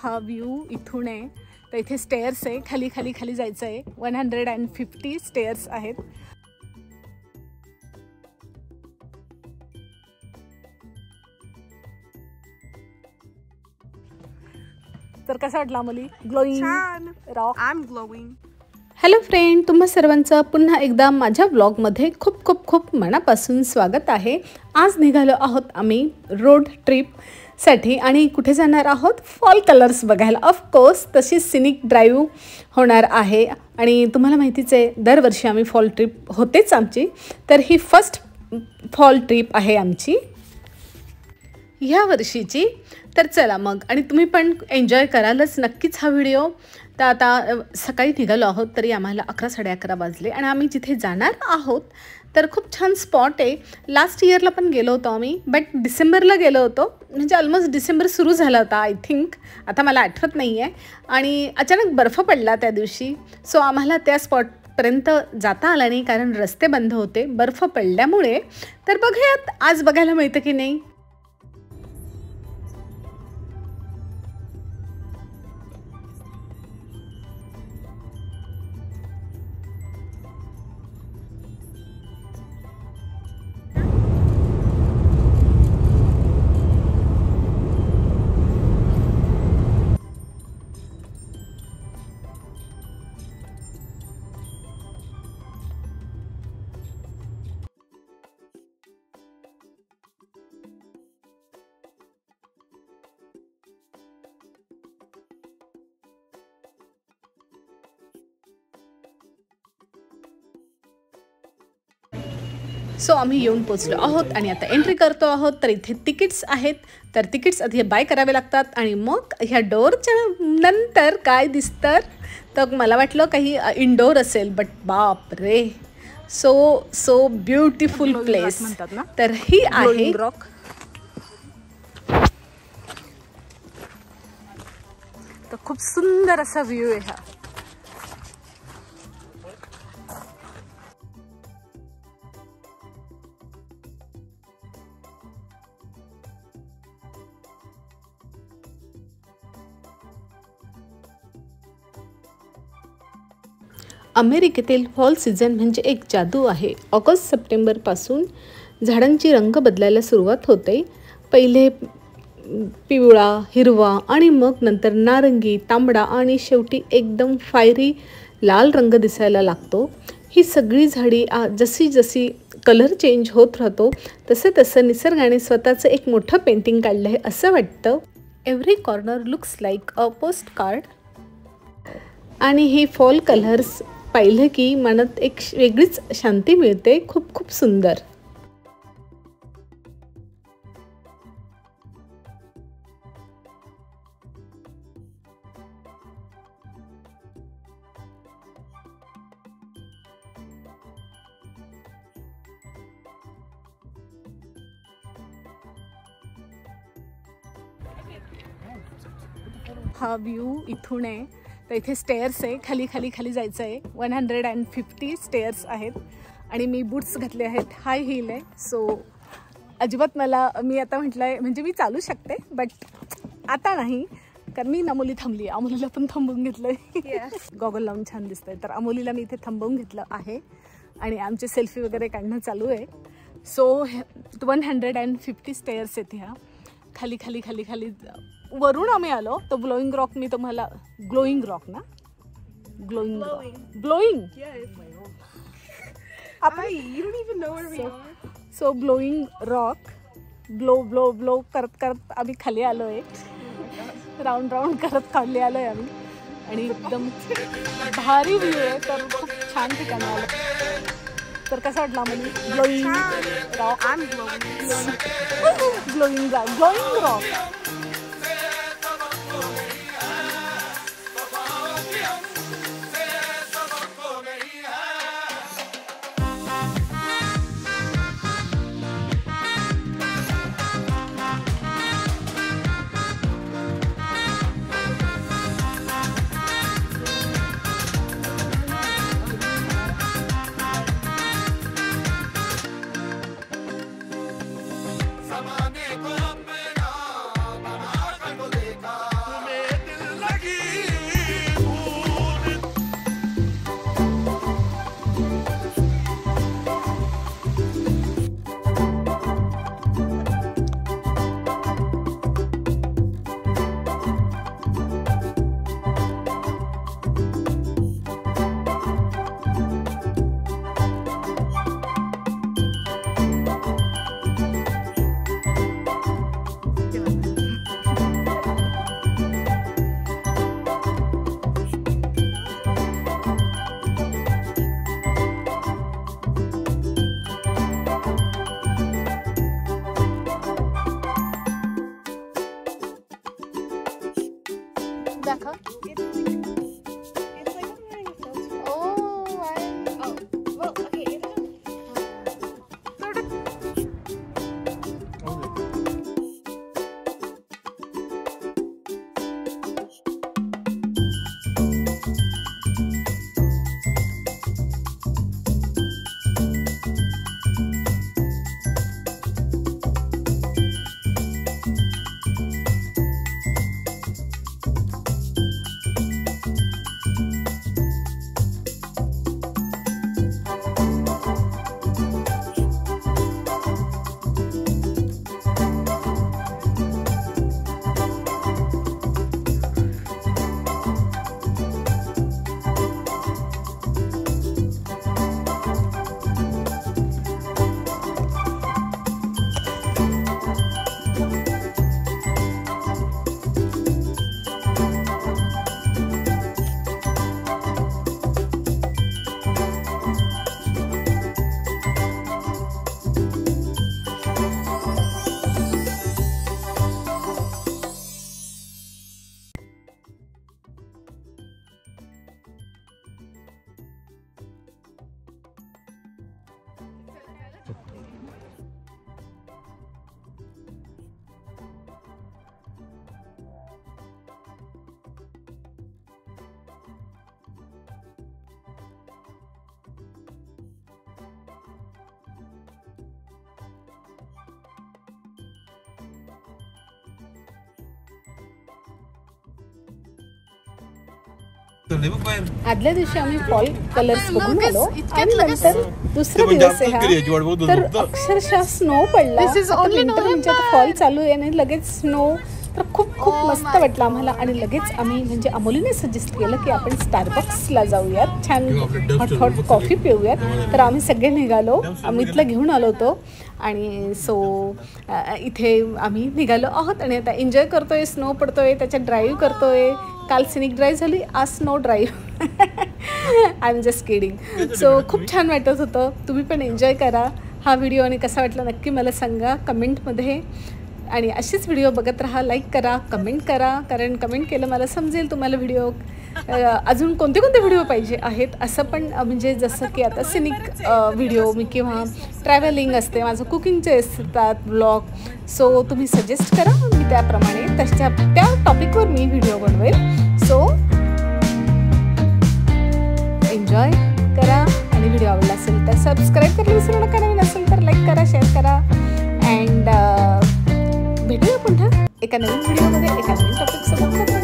हा व्ह्यू इथून आहे. तर इथे स्टेअर्स आहे, खाली खाली खाली जायचं आहे. 150 स्टेअर्स आहेत. तर कसा वाटला मुली? Glowing rock. I am glowing. Hello friend, तुम्हा सर्वांचं पुन्हा एकदा माझ्या ब्लॉगमध्ये खूप खूप खूप मनापासून स्वागत आहे. आज निघालो आहोत आम्ही रोड ट्रिपसाठी आणि कुठे जाणार आहोत? फॉल कलर्स बघायला. ऑफकोर्स तशी सिनिक ड्राईव्ह होणार आहे आणि तुम्हाला माहितीच आहे दरवर्षी आम्ही फॉल ट्रिप होतेच आमची. तर ही फर्स्ट फॉल ट्रिप आहे आमची ह्या वर्षीची. तर चला मग, आणि तुम्ही पण एन्जॉय करालच नक्कीच हा व्हिडिओ. तर आता सकाळी निघालो आहोत तरी आम्हाला 11-11:30 वाजले आणि आम्ही जिथे जाणार आहोत तर खूप छान स्पॉट आहे. लास्ट इयरला पण गेलो होतो आम्ही, बट डिसेंबरला गेलो होतो, म्हणजे ऑलमोस्ट डिसेंबर सुरू झाला होता आय थिंक, आता मला आठवत नाही आहे. आणि अचानक बर्फ पडला त्या दिवशी, सो आम्हाला त्या स्पॉटपर्यंत जाता आला नाही कारण रस्ते बंद होते बर्फ पडल्यामुळे. तर बघूयात आज बघायला मिळतं की नाही. सो आम्ही येऊन पोचलो आहोत आणि आता एंट्री करतो आहोत. तर इथे तिकीट्स आहेत, तर तिकीट्स आधी बाय करावे लागतात आणि मग ह्या डोअरच्या नंतर काय दिसतं तर मला वाटलं काही इंडोर असेल, बट बाप रे, सो ब्युटिफुल प्लेस म्हणतात ना. तर ही आहे रॉक. तर खूप सुंदर असा व्ह्यू आहे हा. अमेरिकेतील फॉल सीझन म्हणजे एक जादू आहे. ऑगस्ट-सप्टेंबरपासून झाडांची रंग बदलायला सुरुवात होते. पहिले पिवळा, हिरवा आणि मग नंतर नारंगी, तांबडा आणि शेवटी एकदम फायरी लाल रंग दिसायला लागतो. ही सगळी झाडी जशी जशी कलर चेंज होत राहतो तसं तसं निसर्गाने स्वतःचं एक मोठं पेंटिंग काढलं आहे असं वाटतं. Every corner looks like a post card. आणि हे फॉल कलर्स पाहिलं की मनात एक वेगळीच शांती मिळते. खूप खूप सुंदर. हा व्ह्यू इथून आहे. तर इथे स्टेअर्स आहे, खाली खाली खाली जायचं आहे. 150 स्टेअर्स आहेत आणि मी बूट्स घातले आहेत, हाय हिल आहे. सो अजिबात मी आता म्हटलं आहे म्हणजे मी चालू शकते बट आता नाही, कारण मी अमोली थांबली आहे. अमोलीला पण थांबवून घेतलं आहे. गॉगल लावून छान दिसत आहे, तर अमोलीला मी इथे थांबवून घेतलं आहे आणि आमचे सेल्फी वगैरे काढणं चालू आहे. सो 150 स्टेअर्स आहेत ह्या, खाली खाली खाली खाली वरून आम्ही आलो. तो ग्लोईंग रॉक मी तुम्हाला, ग्लोईंग रॉक ना, glowing so glowing rock glow blow blow करत करत आम्ही खाली आलो आहे. राऊंड राऊंड करत खाली आलो आहे आम्ही आणि एकदम भारी व्ह्यू आहे. तर खूप छान ठिकाणी आलं. तर कसा वाटला म्हणजे ग्लोईंग रॉक? Glowing rock. दाखव. आदल्या दिवशी आम्ही फॉल कलर्स बघून आलो आणि नंतर दुसरा दिवस आहे हा, तर अक्षरशः स्नो पडला. नंतर फॉल चालू आहे आणि लगेच स्नो, तर खूप खूप मस्त वाटलं आम्हाला. आणि लगेच आम्ही म्हणजे अमोलीने सजेस्ट केलं की आपण स्टारबक्सला जाऊयात, छान हॉट हॉट कॉफी पिऊयात. तर आम्ही सगळे निघालो, आम्ही इथलं घेऊन आलो होतो आणि सो इथे आम्ही निघालो आहोत आणि आता एन्जॉय करतोय. स्नो पडतोय, त्याच्यात ड्राईव्ह करतोय. काल सिनिक ड्राईव्ह झाली, आज snow drive. I am just kidding. So खूप छान वाटत होतं. तुम्ही पण एन्जॉय करा हा व्हिडिओ आणि कसा वाटला नक्की मला सांगा कमेंटमध्ये. आणि अशीच व्हिडिओ बघत राहा, लाईक करा, कमेंट करा, कारण कमेंट केलं मला समजेल तुम्हाला व्हिडिओ अजून कोणते कोणते व्हिडिओ पाहिजे आहेत. असं पण म्हणजे जसं की आता सिनिक व्हिडिओ मी किंवा ट्रॅव्हलिंग असते, माझं कुकिंगचे असतात ब्लॉग. सो तुम्ही सजेस्ट करा, मी त्याप्रमाणे त्या टॉपिकवर मी व्हिडिओ बनवेल. सो एन्जॉय करा आणि व्हिडिओ आवडला असेल तर सबस्क्राईब करायला विसरू नका. नवीन असेल तर लाईक करा, शेअर करा. अँड भेटूया पुन्हा एका नवीन व्हिडिओमध्ये एका नवीन टॉपिकसोबत.